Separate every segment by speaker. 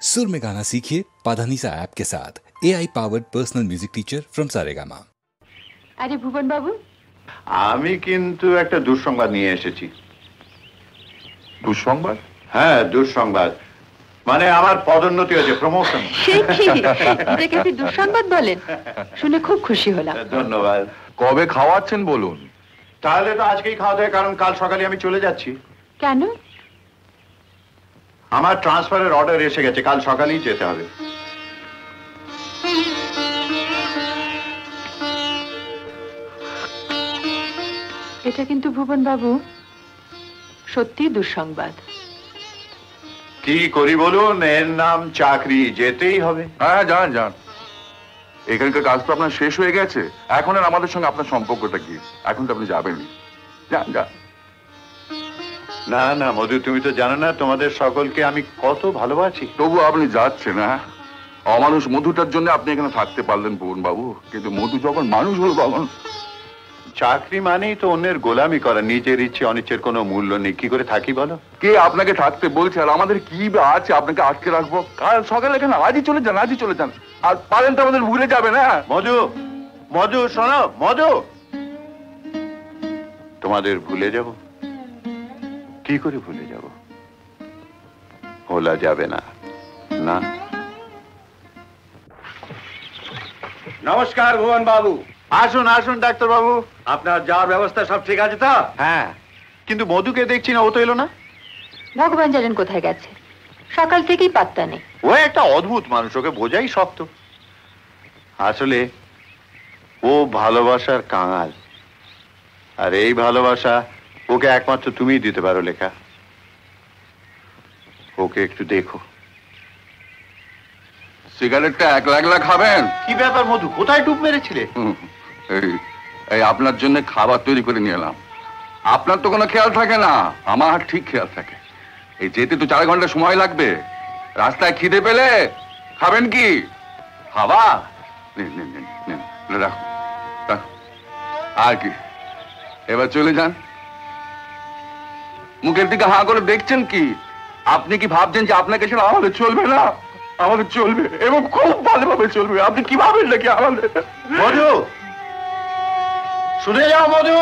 Speaker 1: सुर में गाना सीखिए पाधानीसा ऐप के साथ। AI powered personal music teacher from Saregama.
Speaker 2: আরে ভুবন বাবু,
Speaker 3: আমি কিন্তু একটা দুঃসংবাদ নিয়ে এসেছি।
Speaker 4: দুঃসংবাদ?
Speaker 3: হ্যাঁ, দুঃসংবাদ মানে আমার পদোন্নতি হয়েছে, প্রমোশন।
Speaker 2: এটাকে আপনি দুঃসংবাদ বলেন? শুনে খুব খুশি হলাম।
Speaker 3: ধন্যবাদ।
Speaker 4: কবে খাওয়াচ্ছেন বলুন?
Speaker 3: তাহলে তো আজকেই খাওয়া দাওয়া, কারণ কাল সকালে আমি চলে যাচ্ছি।
Speaker 2: কেন?
Speaker 3: আমার ট্রান্সফারের অর্ডার এসে গেছে, কাল সকালেই যেতে হবে।
Speaker 2: এটা কিন্তু ভুবন বাবু সত্যি দুঃসংবাদ।
Speaker 3: কি করি বলুন, এর নাম চাকরি, যেতেই হবে।
Speaker 4: হ্যাঁ, যান যান। এখানকার কাজ তো আপনার শেষ হয়ে গেছে, এখন আর আমাদের সঙ্গে আপনার সম্পর্কটা কি? এখন তো আপনি যাবেনই, যান যান।
Speaker 3: না না মধু, তুমি তো জানো না তোমাদের সকলকে আমি কত ভালোবাসি।
Speaker 4: তবু আপনি যাচ্ছেন? হ্যাঁ, অমানুষ মধুটার জন্য আপনি এখানে থাকতে পারলেন ভুবন বাবু, কিন্তু মধু যখন মানুষ হল তখন।
Speaker 3: চাকরি মানেই তো অন্যের গোলামি করা, নিজের ইচ্ছে অনিচ্ছের কোনো মূল্য নেই। কি করে থাকি বলো?
Speaker 4: কে আপনাকে থাকতে বলছে? আর আমাদের কি আছে আপনাকে আটকে রাখবো? কাল সকালে এখানে আজই চলে যান, আজই চলে যান। আর পারেন তো আমাদের ভুলে যাবে না।
Speaker 3: মধু, মধু শোনো, মধু, তোমাদের ভুলে যাব? কি করে ভুলে যাব? ভোলা যাবে না। না।
Speaker 5: নমস্কার ভুবন বাবু।
Speaker 3: আসুন আসুন ডাক্তার বাবু।
Speaker 5: আপনার যাওয়ার ব্যবস্থা সব ঠিক আছে তো?
Speaker 3: হ্যাঁ, কিন্তু মধুকে দেখছি না, ও তো এলো না।
Speaker 2: ভগবান জানেন কোথায় গেছে, সকাল থেকেই পাত্তা নেই।
Speaker 3: ও একটা অদ্ভুত মানুষ, ওকে বোঝাই শক্ত। আসলে ও ভালোবাসার কাঙাল, আর এই ভালোবাসা ওকে একমাত্র তুমিই দিতে পারো লেখা। ওকে একটু দেখো।
Speaker 4: সিগারেটটা একলা একলা খাবেন?
Speaker 3: কি ব্যাপার মধু, কোথায় ডুব মেরেছিলে?
Speaker 4: এই আপনার জন্য খাবার তৈরি করে নিয়ে এলাম। আপনার তো কোনো খেয়াল থাকে না, আমার ঠিক খেয়াল থাকে। এই যেতে তো 4 ঘন্টা সময় লাগবে, রাস্তায় খিদে পেলে খাবেন কি? খাবার রাখো রাখো। আর কি, এবার চলে যান। মুখের দিকে হাঁ করে দেখছেন কি? আপনি কি ভাবছেন যে আপনাকে ছাড়া আমাদের চলবে না? আমাদের চলবে, এবং খুব ভালোভাবে চলবে। আপনি কি ভাবেন নাকি আমাদের?
Speaker 3: মধু, শুনে যাও মধু।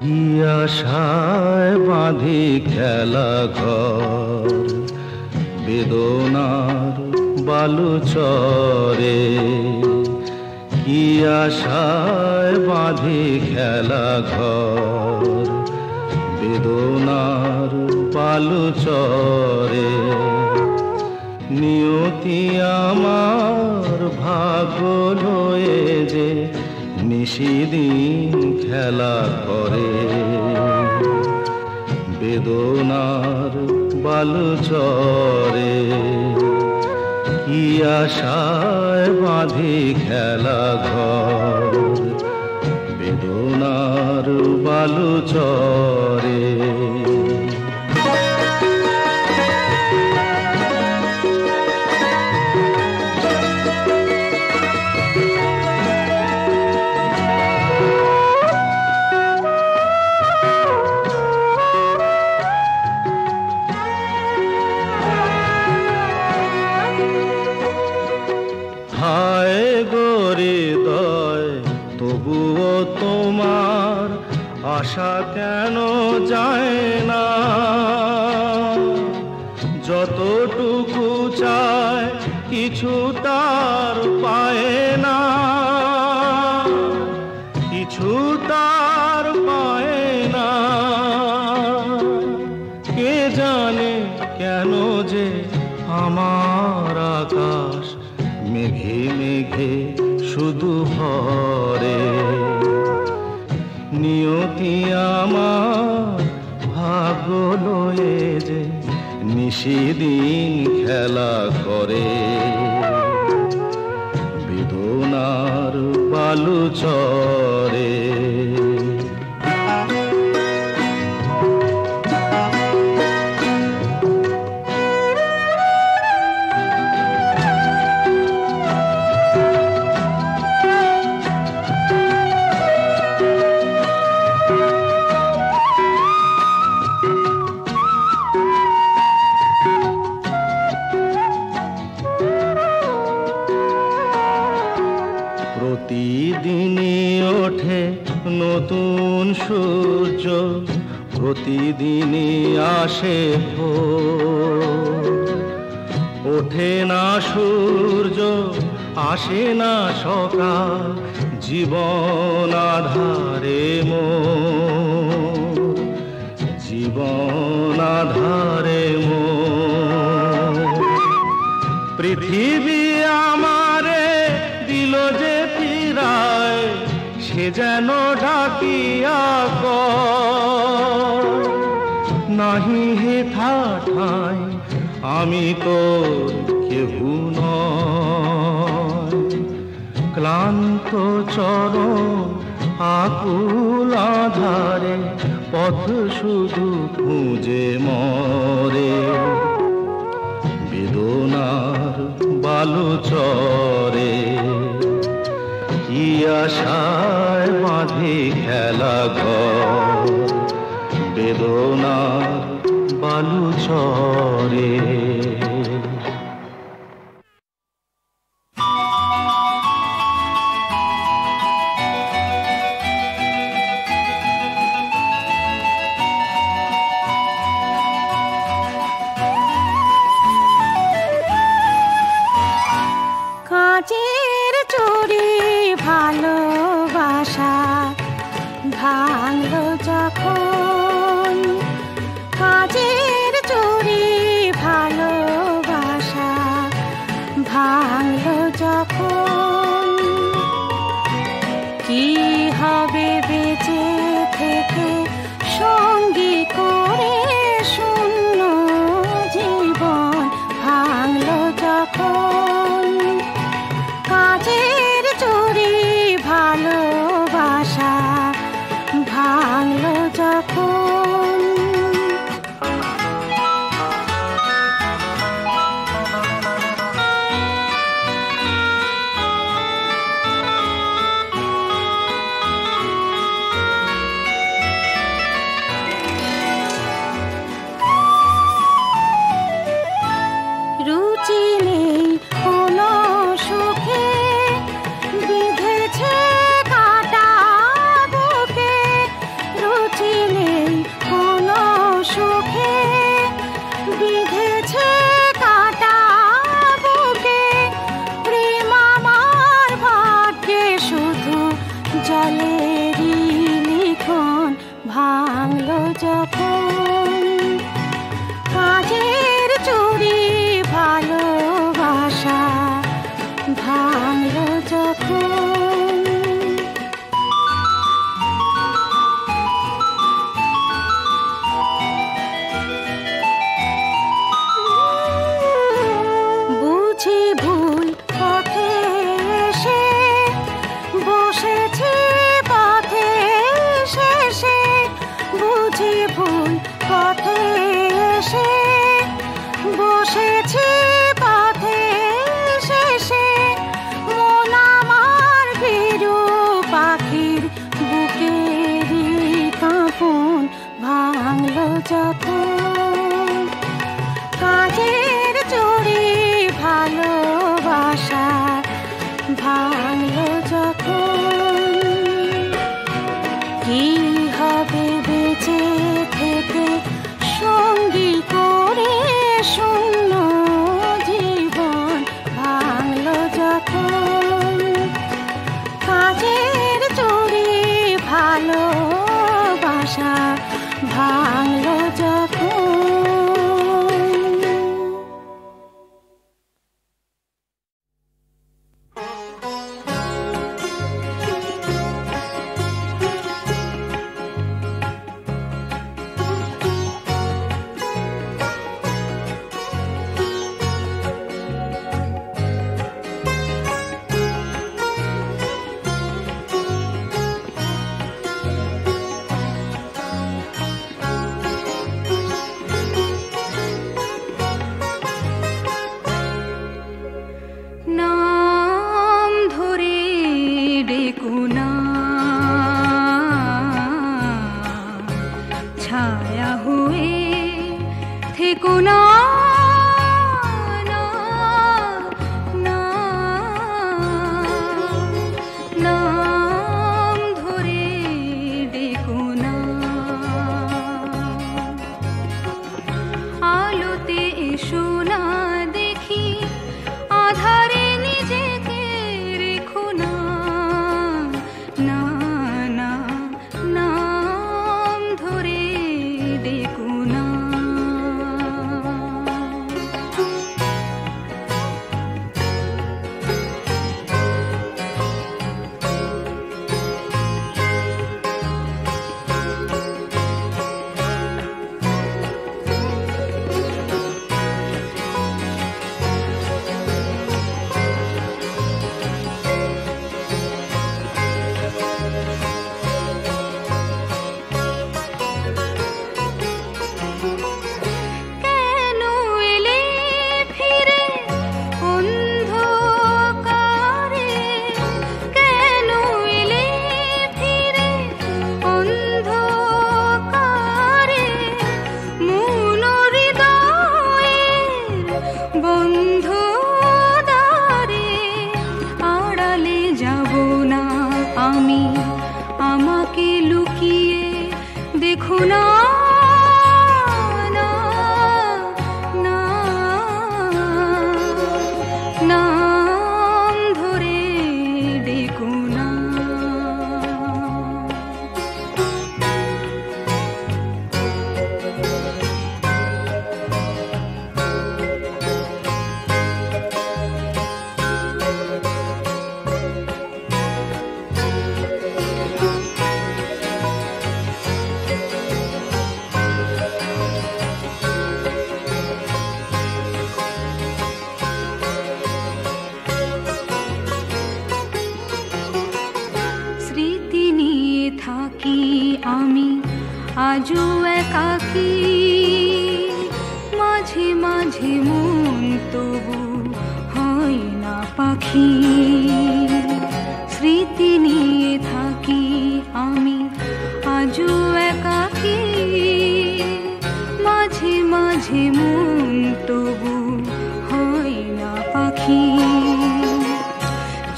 Speaker 6: কি আশায় বাঁধি খেলা ঘর, বেদনার বালু চরে। কি আশায় বাঁধি খেলা ঘর, বেদনার বালু চরে। নিয়তি আমার ভাগ্য লয়ে যে নিশিদিন খেলা করে। বেদনার বালু চরে, কি আশায় বাঁধি খেলা ঘর, বেদনার বালু চরে। তবুও তোমার আশা কেন যায় না? যতটুকু চায় কিছু তার পায় না, কিছু তার পায় না। কে জানে কেন যে আমার আকাশ মেঘে মেঘে শুধু ভরে। নিয়তি আমার ভাগ্য লয়ে যে নিশিদিন খেলা করে। বেদনার বালু চরে। ওঠে নতুন সূর্য, প্রতিদিনই আসে ভোর। ওঠে না সূর্য, আসে না সকাল, জীবন আধারে মোর, জীবন আধারে মোর। পৃথিবী আমারে দিল যে ফিরায়, সে যেন ডাকিয়া কয়, নাহি হে ঠাঠাই আমি তোর কেহু নয়। ক্লান্ত চরণ আকুল আধারে, পথ শুধু খুঁজে মরে। বেদনার বালু চরে, কি আশায় বাঁধে খেলা ঘর। বেদনার বালু চরে।
Speaker 7: কাঁচের চুড়ি ভালোবাসা ভাঙলো যখন, কাঁচের চুড়ি ভালোবাসা ভাঙলো যখন, কি হবে বেঁচে থেকে সঙ্গী করে শূন্য জীবন ভাঙলো যখন। কাঁচের চুড়ি ভালোবাসা ভাঙলো যখন। রুচি নেই কোনো সুখে, বিঁধেছে কাঁটা বুকে। রুচি নেই কোনো সুখে, বিঁধেছে কাঁটা বুকে। প্রেম আমার ভাগ্যে শুধু জলেরই লিখন ভাঙলো যখন। কাঁচের চুড়ি ভালোবাসা ভাঙলো যখন। বুঝি ভুল পথে এসে বসেছি পথে শেষে। বুঝি ভুল পথে এসে বসেছি পথে শেষে। মন আমার ভীরু পাখির বুকেরই কাঁপন ভাঙলো যখন। কাঁচের চুড়ি ভালোবাসা ভাঙলো যখন, কি হবে বেঁচে থেকে সঙ্গী করে শূন্য জীবন ভাঙলো যখন। কাঁচের চুড়ি ভালোবাসা ভাঙলো যখন। আমাকে লুকিয়ে দেখো না, না, না, নাম ধরে ডেকো না। স্মৃতি নিয়ে থাকি আমি আজও একাকী, মাঝে মাঝে মন তবু হয় না পাখি। স্মৃতি নিয়ে থাকি আমি আজও একাকী, মাঝে মাঝে মন তবু হয় না পাখি।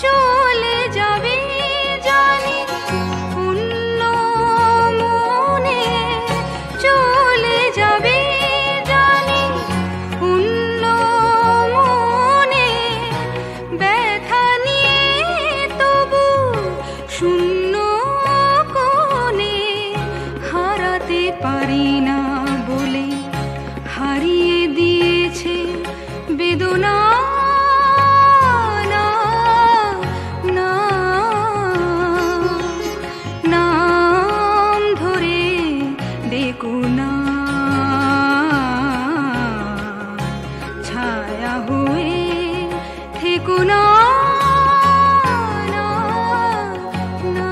Speaker 7: চলে যাবে জানি অন্য মনে, চলে যাবে জানি অন্য মনে, ব্যথা নিয়ে তবু শূন্য কোণে হারাতে পারি না বলে হারিয়ে দিয়েছে বেদনা। না, না, নাম ধরে ডেকো না, ছায়া হয়ে থেকো না, না, না,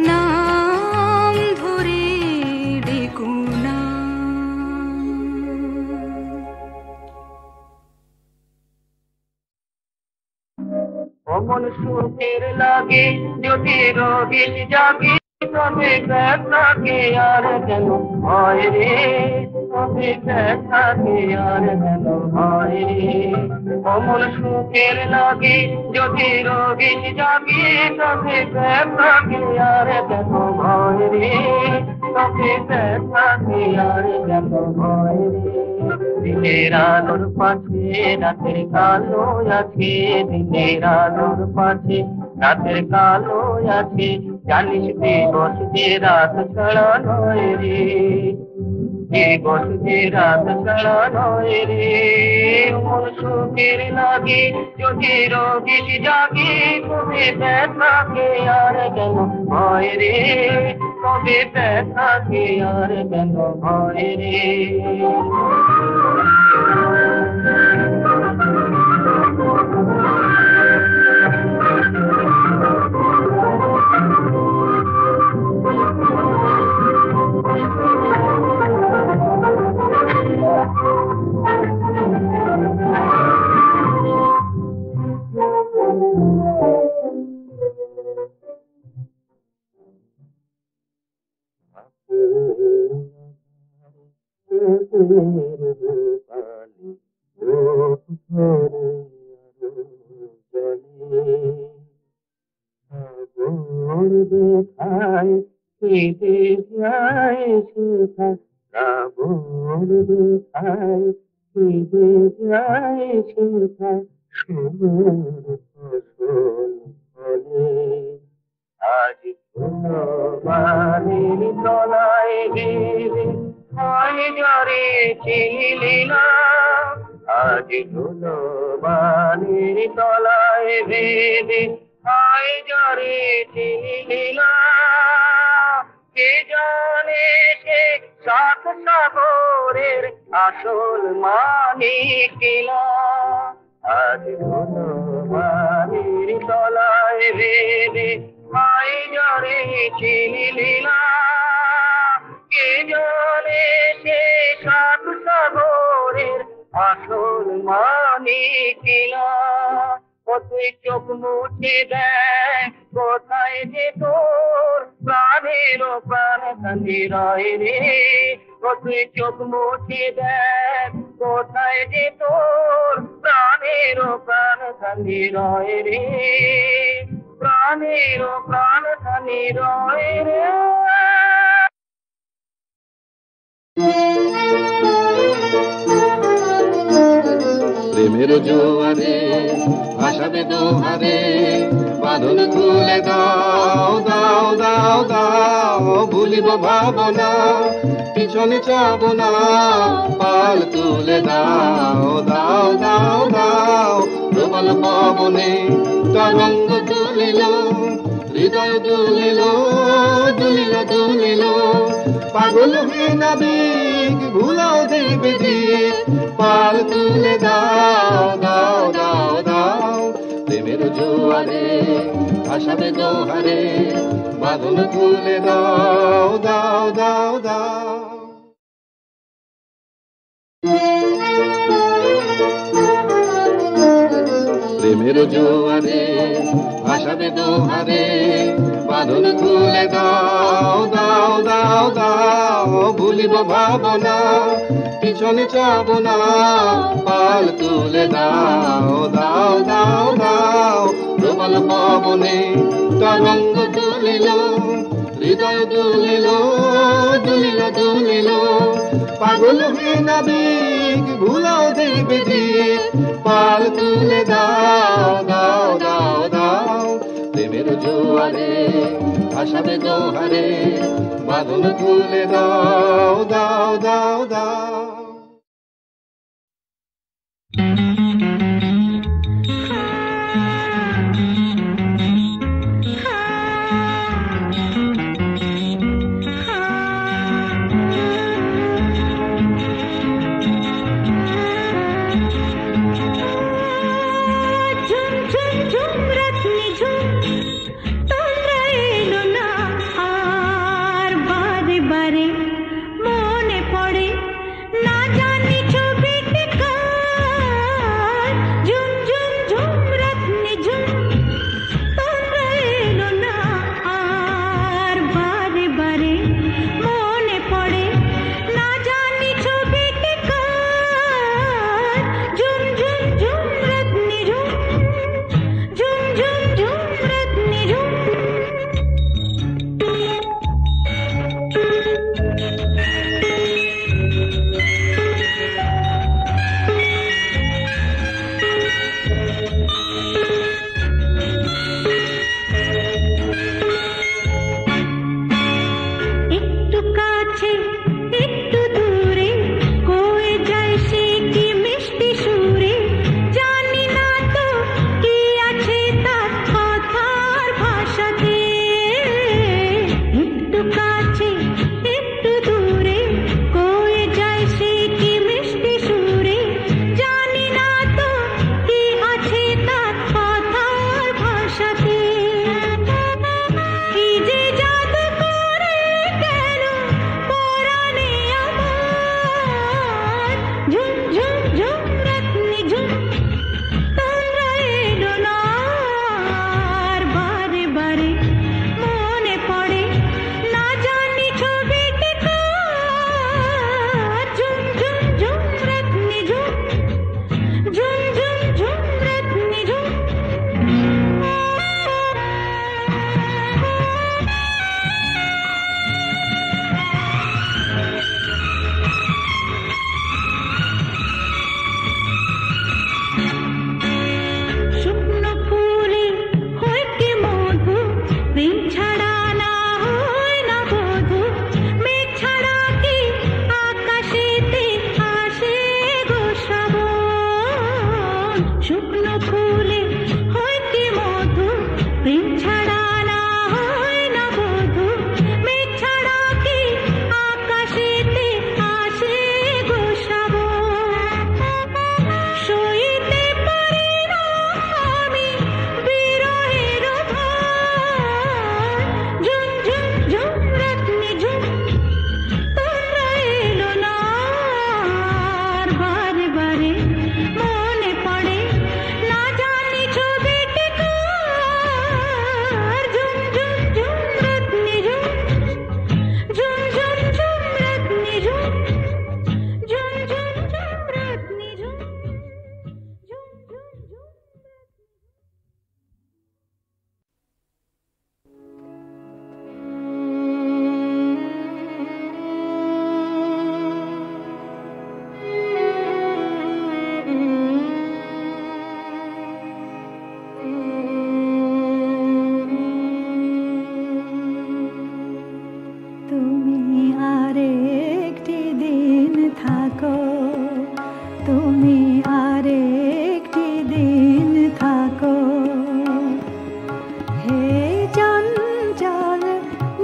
Speaker 7: নাম ধরে ডেকো না।
Speaker 6: অমন সুখের লাগে যদি রোগীর জাগে, তবে ব্যথাকে আর কেন হয় রে, তবে ব্যথাকে আর কেন হয় রে। অমন সুখের লাগে যদি রোগীর জাগে, তবে ব্যথাকে আর কেন হয় রে, তবে ব্যথাকে আর কেন হয় রে। দিনের আলোর পাশে রাতের কালো আছে, দিনের আলোর পাশে রাতের কালো আছে, জানিস দিবস যে রাত ছাড়া নয় রে, দিবস যে রাত ছাড়া নয় রে। মন সুখের লাগে যদি রোগীর জাগে, তবে ব্যথাকে আর কেন হয় রে, তবে ব্যথাকে আর কেন হয় রে। আজ বাড়ির তলায় গেলে হয় জরে চিলিলা, আজ বাড়ির তলায় গেলে হয় জরে চিলিলা। কে জানে সে সাত সাগরের আসল মানিকিলা, আজ বাড়ির তলায় গেলে হয় জরে চিলিলা। কে জানে সে সাত সাগরের আসল মানিকিলা। তুই চোখ মুছে দেয় কোথায় যে তোর প্রাণের প্রাণ কান্দি রয় রে, তুই চোখ মুছে দেয় কোথায় যে তোর প্রাণের প্রাণ কান্দি রয় রে। প্রাণের প্রাণ ধানি রয় রে।
Speaker 8: প্রেমের জোয়ারে ভাসাবে দোহারে, বাঁধন খুলে দাও দাও দাও দাও, ভুলিব ভাবনা পিছনে চাব না, পাল তুলে দাও দাও দাও দাও। প্রবল পবনে তরঙ্গ তুলিল, হৃদয় দুলিল দুলিল দুলিল, পাগল হয়ে নাবিক ভুলাও দেবে দিক, পাল তুলে দাও দাও দাও দাও। প্রেমের জোয়ারে ভাসাবে দোহারে, বাঁধন খুলে দাও দাও দাও দাও। প্রেমের জোয়ারে ভাসাবে দোহারে, বাঁধন খুলে দাও দাও দাও দাও। ভুলিব ভাবনা পিছনে চাব না, পাল তুলে দাও দাও দাও দাও। প্রবল পবনে তরঙ্গ তুলিল, হৃদয় দুলিল দুলিল দুলিল, পাগল হয়ে নাবিক ভুলাও দেবে দিক, পাল তুলে দাও দাও দাও দাও। প্রেমের জোয়ারে ভাসাবে দোহারে, বাঁধন খুলে দাও দাও দাও দাও।
Speaker 7: মনে পড়ে না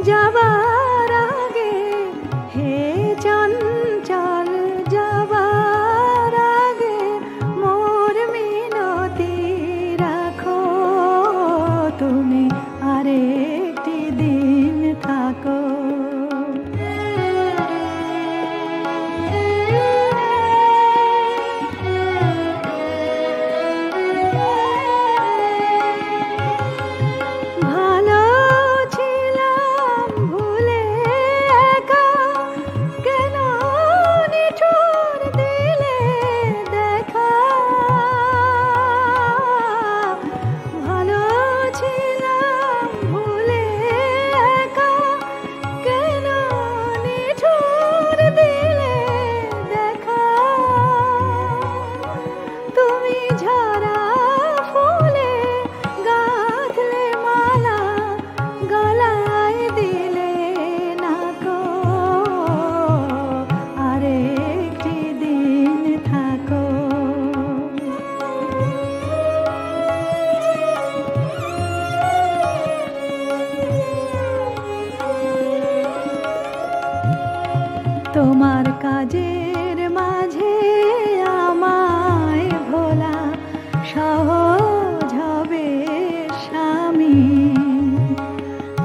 Speaker 7: যাবার আগে হে চঞ্চল যাবার আগে মোর মিনতি রাখো তুমি আরেকটি দিন থাকো। ভালো ছিলাম ভুলে একা কেন নিঠুর দিলে দেখা। ভালো ছিলাম ভুলে একা কেন নিঠুর দিলে দেখা। তুমি ঝরা ফুলে গাঁথলে মালা গলায় দিলে না গো আরেকটি দিন থাকো। তোমার কাজের মাঝে আমায় ভোলা সহজ হবে স্বামী।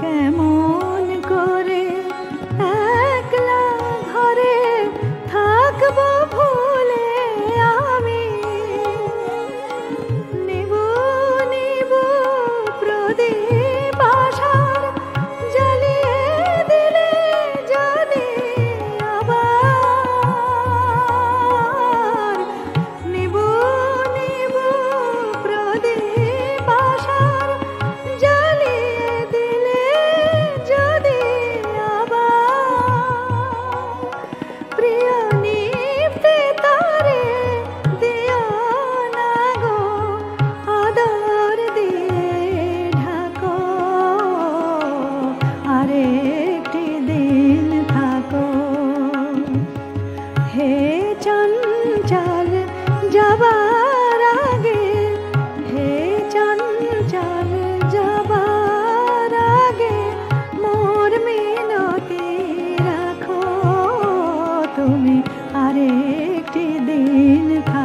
Speaker 7: কেমন করে একলা ঘরে থাকবো ভুলে আমি। নিব নিব প্রদীপ আশার জ্বালিয়ে দিলে যদি আবার। নিব নিব প্রদীপ আশার জ্বালিয়ে দিলে যদি আবার। প্রিয় নিভতে তারে দিও না গো আদর দিয়ে ঢাকো আরেকটি দিন থাকো। হে চঞ্চল যাবার আগে হে চঞ্চল যাবার আগে মোর মিনতি রাখো তুমি আরেকটি দিন থাকো।